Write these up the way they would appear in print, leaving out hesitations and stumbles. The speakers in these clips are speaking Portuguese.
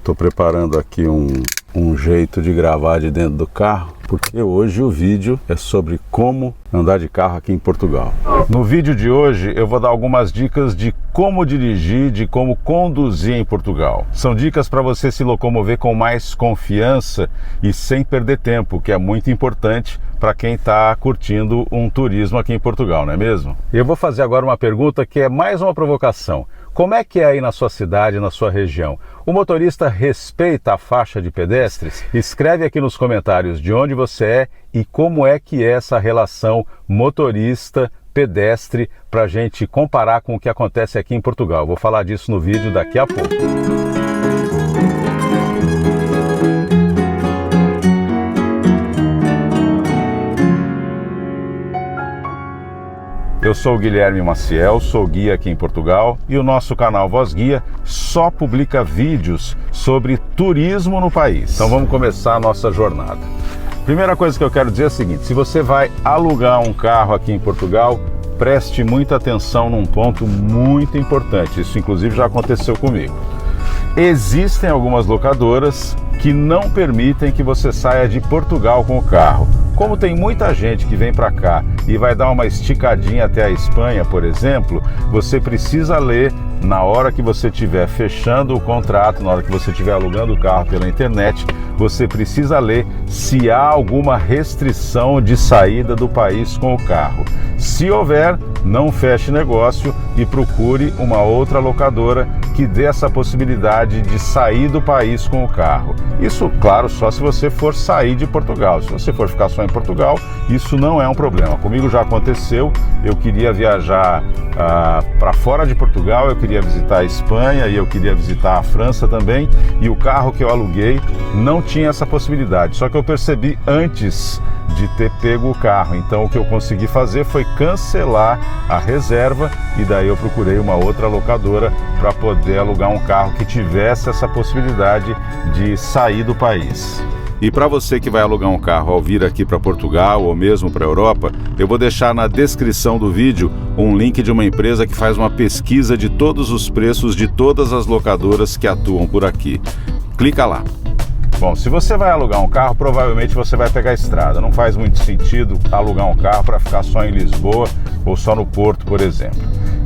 Estou preparando aqui um jeito de gravar de dentro do carro, porque hoje o vídeo é sobre como andar de carro aqui em Portugal. No vídeo de hoje eu vou dar algumas dicas de como dirigir, de como conduzir em Portugal. São dicas para você se locomover com mais confiança e sem perder tempo, que é muito importante para quem está curtindo um turismo aqui em Portugal, não é mesmo? Eu vou fazer agora uma pergunta que é mais uma provocação. Como é que é aí na sua cidade, na sua região? O motorista respeita a faixa de pedestres? Escreve aqui nos comentários de onde você é e como é que é essa relação motorista-pedestre para a gente comparar com o que acontece aqui em Portugal. Vou falar disso no vídeo daqui a pouco. Eu sou o Guilherme Maciel, sou guia aqui em Portugal e o nosso canal Voz Guia só publica vídeos sobre turismo no país. Então vamos começar a nossa jornada. Primeira coisa que eu quero dizer é a seguinte: se você vai alugar um carro aqui em Portugal, preste muita atenção num ponto muito importante. Isso inclusive já aconteceu comigo. Existem algumas locadoras que não permitem que você saia de Portugal com o carro. Como tem muita gente que vem para cá e vai dar uma esticadinha até a Espanha, por exemplo, você precisa ler na hora que você estiver fechando o contrato, na hora que você estiver alugando o carro pela internet, você precisa ler se há alguma restrição de saída do país com o carro. Se houver, não feche negócio e procure uma outra locadora que dê essa possibilidade de sair do país com o carro. Isso, claro, só se você for sair de Portugal. Se você for ficar só em Portugal, isso não é um problema. Comigo já aconteceu, eu queria viajar para fora de Portugal, eu queria visitar a Espanha e eu queria visitar a França também, e o carro que eu aluguei não tinha essa possibilidade. Só que eu percebi antes de ter pego o carro, então o que eu consegui fazer foi cancelar a reserva e daí eu procurei uma outra locadora para poder alugar um carro que tivesse essa possibilidade de sair do país. E para você que vai alugar um carro ao vir aqui para Portugal ou mesmo para a Europa, eu vou deixar na descrição do vídeo um link de uma empresa que faz uma pesquisa de todos os preços de todas as locadoras que atuam por aqui. Clica lá. Bom, se você vai alugar um carro, provavelmente você vai pegar a estrada. Não faz muito sentido alugar um carro para ficar só em Lisboa ou só no Porto, por exemplo.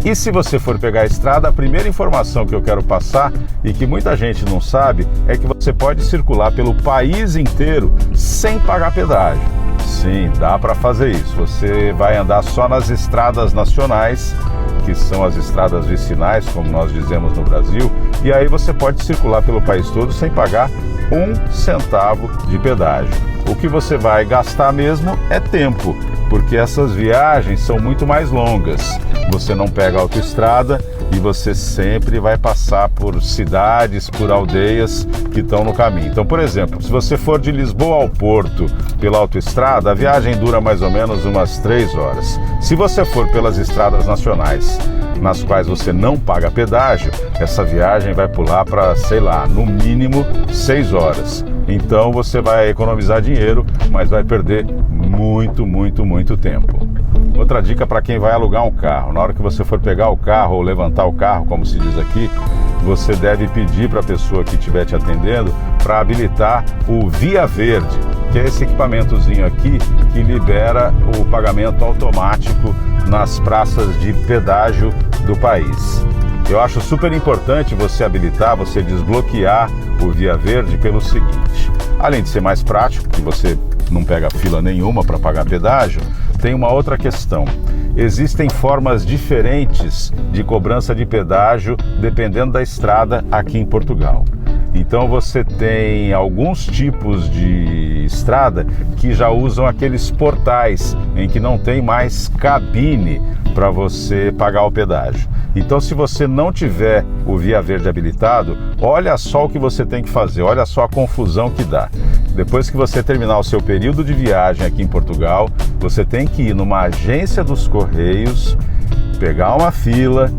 E se você for pegar a estrada, a primeira informação que eu quero passar e que muita gente não sabe é que você pode circular pelo país inteiro sem pagar pedágio. Sim, dá para fazer isso. Você vai andar só nas estradas nacionais, que são as estradas vicinais, como nós dizemos no Brasil, e aí você pode circular pelo país todo sem pagar 1 centavo de pedágio. O que você vai gastar mesmo é tempo, porque essas viagens são muito mais longas. Você não pega autoestrada e você sempre vai passar por cidades, por aldeias que estão no caminho. Então, por exemplo, se você for de Lisboa ao Porto pela autoestrada, a viagem dura mais ou menos umas 3 horas. Se você for pelas estradas nacionais, nas quais você não paga pedágio, essa viagem vai pular para, sei lá, no mínimo 6 horas. Então você vai economizar dinheiro, mas vai perder muito tempo. Outra dica para quem vai alugar um carro: na hora que você for pegar o carro ou levantar o carro, como se diz aqui, você deve pedir para a pessoa que estiver te atendendo para habilitar o Via Verde, que é esse equipamentozinho aqui que libera o pagamento automático nas praças de pedágio do país. Eu acho super importante você habilitar, você desbloquear o Via Verde pelo seguinte: além de ser mais prático, que você não pega fila nenhuma para pagar pedágio, tem uma outra questão. Existem formas diferentes de cobrança de pedágio dependendo da estrada aqui em Portugal. Então você tem alguns tipos de estrada que já usam aqueles portais em que não tem mais cabine para você pagar o pedágio. Então, se você não tiver o Via Verde habilitado, olha só o que você tem que fazer, olha só a confusão que dá. Depois que você terminar o seu período de viagem aqui em Portugal, você tem que ir numa agência dos Correios, pegar uma fila,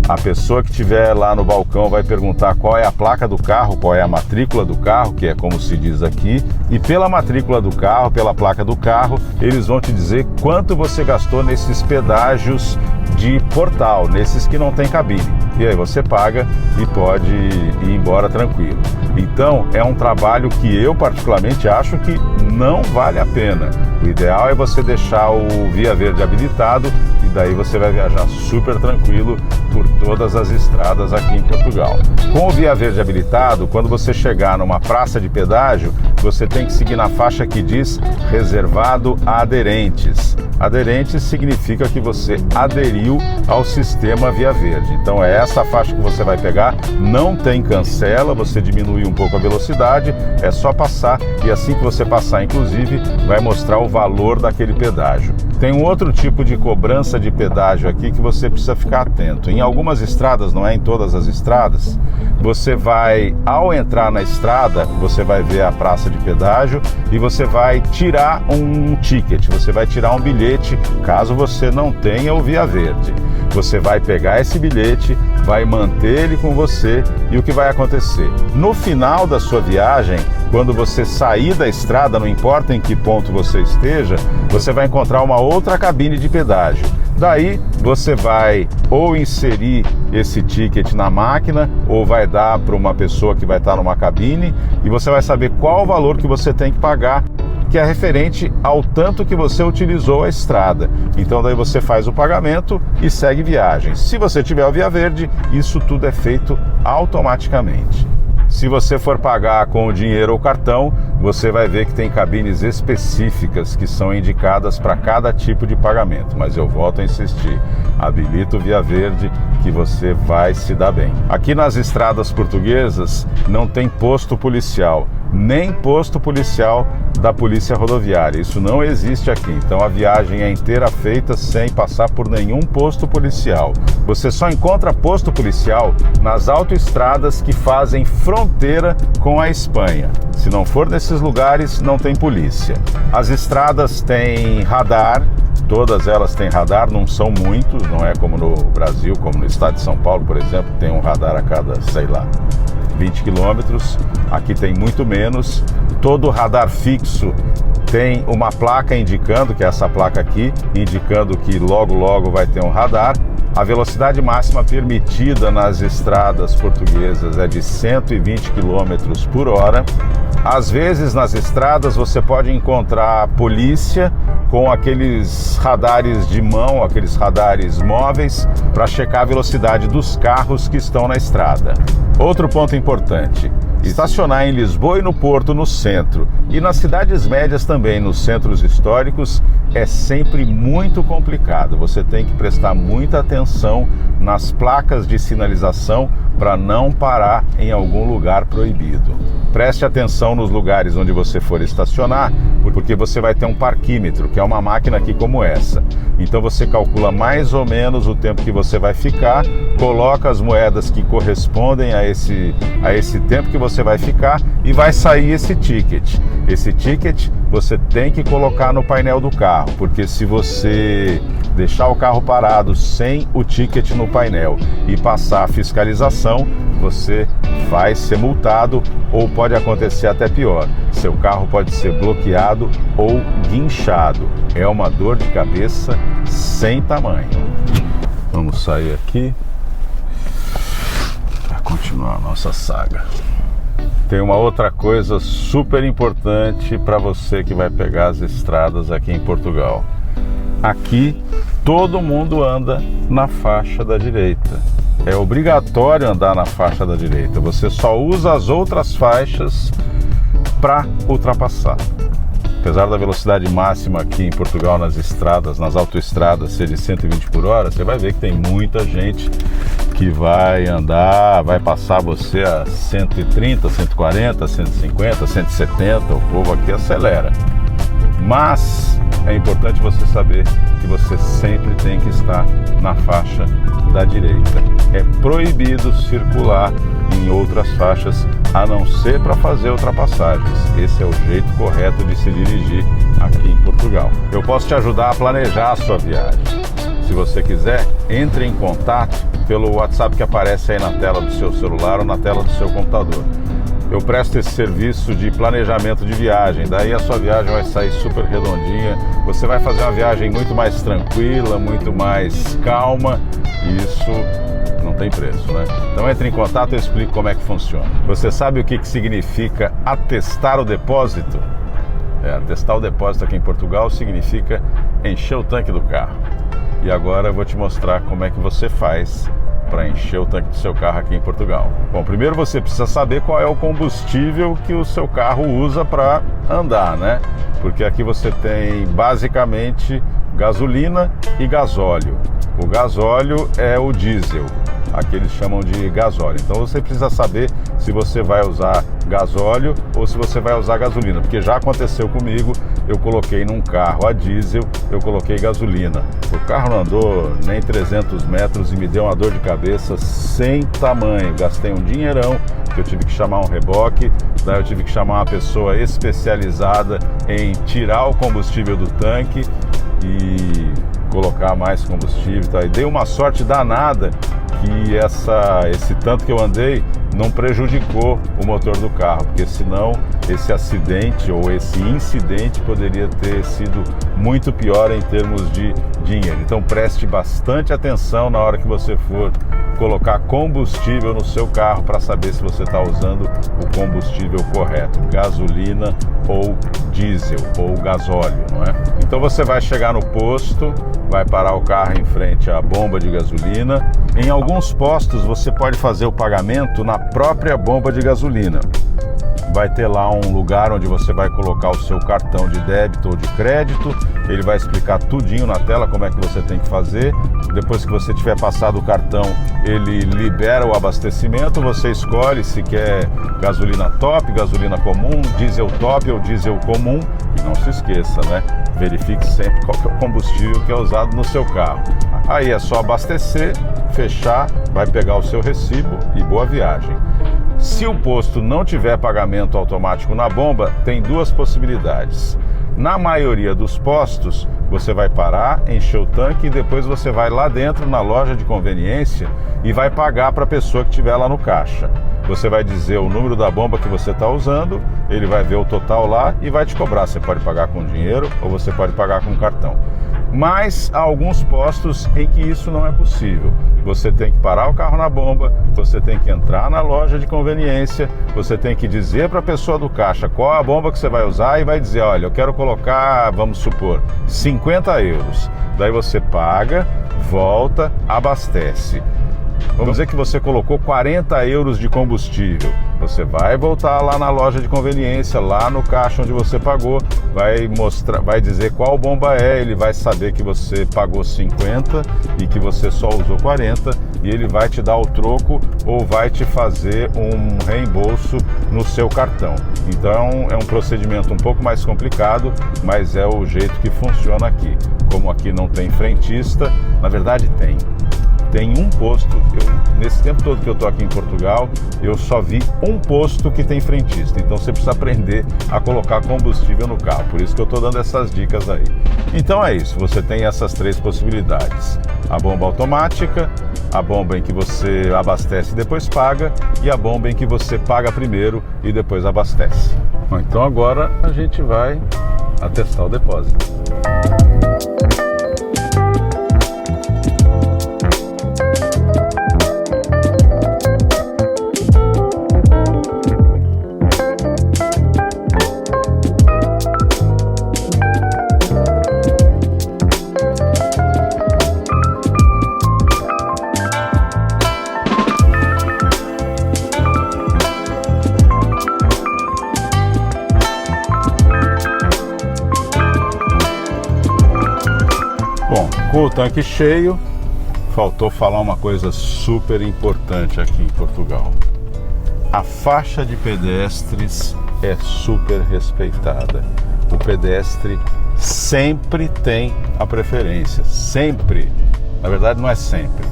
a pessoa que estiver lá no balcão vai perguntar qual é a placa do carro, qual é a matrícula do carro, que é como se diz aqui, e pela matrícula do carro, pela placa do carro, eles vão te dizer quanto você gastou nesses pedágios de portal, nesses que não tem cabine. E aí você paga e pode ir embora tranquilo. Então é um trabalho que eu particularmente acho que não vale a pena. O ideal é você deixar o Via Verde habilitado e daí você vai viajar super tranquilo por todas as estradas aqui em Portugal. Com o Via Verde habilitado, quando você chegar numa praça de pedágio, você tem que seguir na faixa que diz reservado a aderentes. Aderentes significa que você aderiu ao sistema Via Verde. Então é essa faixa que você vai pegar, não tem cancela, você diminui um pouco a velocidade, é só passar e assim que você passar, inclusive, vai mostrar o valor daquele pedágio. Tem um outro tipo de cobrança de pedágio aqui que você precisa ficar atento. Em algumas estradas, não é em todas as estradas, você vai, ao entrar na estrada, você vai ver a praça de pedágio e você vai tirar um ticket, você vai tirar um bilhete, caso você não tenha o Via Verde. Você vai pegar esse bilhete, vai manter ele com você e o que vai acontecer? No final da sua viagem, quando você sair da estrada, não importa em que ponto você esteja, você vai encontrar uma outra cabine de pedágio. Daí você vai ou inserir esse ticket na máquina ou vai dar para uma pessoa que vai estar numa cabine e você vai saber qual o valor que você tem que pagar, que é referente ao tanto que você utilizou a estrada. Então daí você faz o pagamento e segue viagem. Se você tiver o Via Verde, isso tudo é feito automaticamente. Se você for pagar com o dinheiro ou cartão, você vai ver que tem cabines específicas que são indicadas para cada tipo de pagamento. Mas eu volto a insistir, habilita o Via Verde que você vai se dar bem. Aqui nas estradas portuguesas não tem posto policial, nem posto policial da Polícia Rodoviária. Isso não existe aqui. Então a viagem é inteira feita sem passar por nenhum posto policial. Você só encontra posto policial nas autoestradas que fazem fronteira com a Espanha. Se não for nesses lugares, não tem polícia. As estradas têm radar. Todas elas têm radar, não são muitos, não é como no Brasil, como no estado de São Paulo, por exemplo, tem um radar a cada, sei lá, 20 quilômetros. Aqui tem muito menos. Todo radar fixo tem uma placa indicando, que é essa placa aqui, indicando que logo logo vai ter um radar. A velocidade máxima permitida nas estradas portuguesas é de 120 km por hora. Às vezes nas estradas você pode encontrar polícia com aqueles radares de mão, aqueles radares móveis, para checar a velocidade dos carros que estão na estrada. Outro ponto importante: estacionar em Lisboa e no Porto, no centro, e nas cidades médias também, nos centros históricos, é sempre muito complicado. Você tem que prestar muita atenção nas placas de sinalização para não parar em algum lugar proibido. Preste atenção nos lugares onde você for estacionar, porque você vai ter um parquímetro, que é uma máquina aqui como essa. Então você calcula mais ou menos o tempo que você vai ficar, coloca as moedas que correspondem a esse tempo que você vai ficar e vai sair esse ticket. Esse ticket você tem que colocar no painel do carro, porque se você deixar o carro parado sem o ticket no painel e passar a fiscalização, você vai ser multado ou pode acontecer até pior. Seu carro pode ser bloqueado ou guinchado. É uma dor de cabeça sem tamanho. Vamos sair aqui para continuar a nossa saga. Tem uma outra coisa super importante para você que vai pegar as estradas aqui em Portugal. Aqui todo mundo anda na faixa da direita. É obrigatório andar na faixa da direita. Você só usa as outras faixas para ultrapassar. Apesar da velocidade máxima aqui em Portugal nas estradas, nas autoestradas, ser de 120 por hora, você vai ver que tem muita gente que vai andar, vai passar você a 130, 140, 150, 170, o povo aqui acelera. Mas é importante você saber que você sempre tem que estar na faixa da direita. É proibido circular em outras faixas, a não ser para fazer ultrapassagens. Esse é o jeito correto de se dirigir aqui em Portugal. Eu posso te ajudar a planejar a sua viagem. Se você quiser, entre em contato pelo WhatsApp que aparece aí na tela do seu celular ou na tela do seu computador. eu presto esse serviço de planejamento de viagem. Daí a sua viagem vai sair super redondinha, você vai fazer uma viagem muito mais tranquila, muito mais calma, e isso não tem preço, né? Então entre em contato e eu explico como é que funciona. Você sabe o que significa atestar o depósito? Atestar o depósito aqui em Portugal significa encher o tanque do carro. E agora eu vou te mostrar como é que você faz para encher o tanque do seu carro aqui em Portugal. Bom, primeiro você precisa saber qual é o combustível que o seu carro usa para andar, né? Porque aqui você tem basicamente gasolina e gasóleo. O gasóleo é o diesel, aqui eles chamam de gasóleo. Então você precisa saber se você vai usar gasóleo ou se você vai usar gasolina, porque já aconteceu comigo, eu coloquei num carro a diesel, eu coloquei gasolina. O carro não andou nem 300 metros e me deu uma dor de cabeça sem tamanho. Gastei um dinheirão, que eu tive que chamar um reboque, daí eu tive que chamar uma pessoa especializada em tirar o combustível do tanque e colocar mais combustível, tá? E dei uma sorte danada que esse tanto que eu andei não prejudicou o motor do carro, porque senão esse acidente ou esse incidente poderia ter sido muito pior em termos de dinheiro. Então preste bastante atenção na hora que você for colocar combustível no seu carro para saber se você está usando o combustível correto, gasolina ou diesel ou gasóleo, não é? Então você vai chegar no posto, vai parar o carro em frente à bomba de gasolina. Em alguns postos você pode fazer o pagamento na própria bomba de gasolina. Vai ter lá um lugar onde você vai colocar o seu cartão de débito ou de crédito, ele vai explicar tudinho na tela como é que você tem que fazer. Depois que você tiver passado o cartão, ele libera o abastecimento, você escolhe se quer gasolina top, gasolina comum, diesel top ou diesel comum. E não se esqueça, né? Verifique sempre qual que é o combustível que é usado no seu carro. Aí é só abastecer, fechar, vai pegar o seu recibo e boa viagem. Se o posto não tiver pagamento automático na bomba, tem duas possibilidades. Na maioria dos postos, você vai parar, encher o tanque e depois você vai lá dentro na loja de conveniência e vai pagar para a pessoa que estiver lá no caixa. Você vai dizer o número da bomba que você está usando, ele vai ver o total lá e vai te cobrar. Você pode pagar com dinheiro ou você pode pagar com cartão. Mas há alguns postos em que isso não é possível. Você tem que parar o carro na bomba, você tem que entrar na loja de conveniência, você tem que dizer para a pessoa do caixa qual é a bomba que você vai usar e vai dizer, olha, eu quero colocar, vamos supor, 50 euros. Daí você paga, volta, abastece. Vamos dizer que você colocou 40 euros de combustível. Você vai voltar lá na loja de conveniência, lá no caixa onde você pagou, vai dizer qual bomba é, ele vai saber que você pagou 50 e que você só usou 40 e ele vai te dar o troco ou vai te fazer um reembolso no seu cartão. Então é um procedimento um pouco mais complicado, mas é o jeito que funciona aqui. Como aqui não tem frentista, na verdade tem um posto, nesse tempo todo que eu estou aqui em Portugal, eu só vi um posto que tem frentista. Então você precisa aprender a colocar combustível no carro, por isso que eu estou dando essas dicas aí. Então é isso, você tem essas três possibilidades: a bomba automática, a bomba em que você abastece e depois paga, e a bomba em que você paga primeiro e depois abastece. Bom, então agora a gente vai atestar o depósito. Com o tanque cheio, faltou falar uma coisa super importante aqui em Portugal. A faixa de pedestres é super respeitada. O pedestre sempre tem a preferência, sempre. Na verdade não é sempre.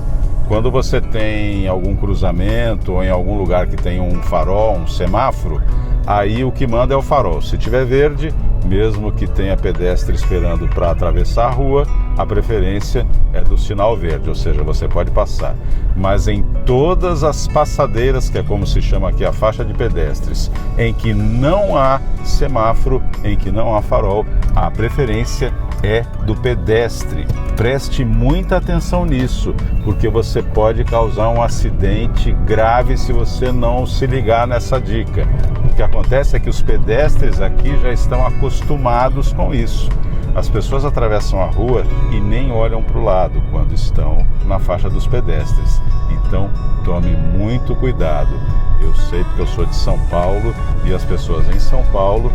Quando você tem algum cruzamento ou em algum lugar que tem um farol, um semáforo, aí o que manda é o farol. Se tiver verde, mesmo que tenha pedestre esperando para atravessar a rua, a preferência é do sinal verde, ou seja, você pode passar. Mas em todas as passadeiras, que é como se chama aqui a faixa de pedestres, em que não há semáforo, em que não há farol, a preferência é do pedestre. Preste muita atenção nisso, porque você pode causar um acidente grave se você não se ligar nessa dica. O que acontece é que os pedestres aqui já estão acostumados com isso. As pessoas atravessam a rua e nem olham para o lado quando estão na faixa dos pedestres. Então, tome muito cuidado. Eu sei porque eu sou de São Paulo e as pessoas em São Paulo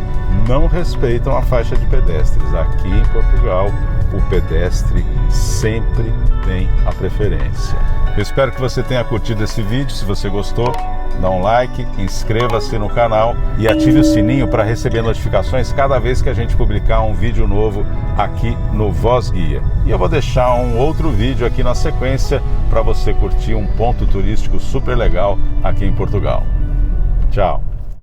não respeitam a faixa de pedestres. Aqui em Portugal, o pedestre sempre tem a preferência. Eu espero que você tenha curtido esse vídeo. Se você gostou, dá um like, inscreva-se no canal e ative o sininho para receber notificações cada vez que a gente publicar um vídeo novo aqui no Voz Guia. E eu vou deixar um outro vídeo aqui na sequência para você curtir um ponto turístico super legal aqui em Portugal. Tchau!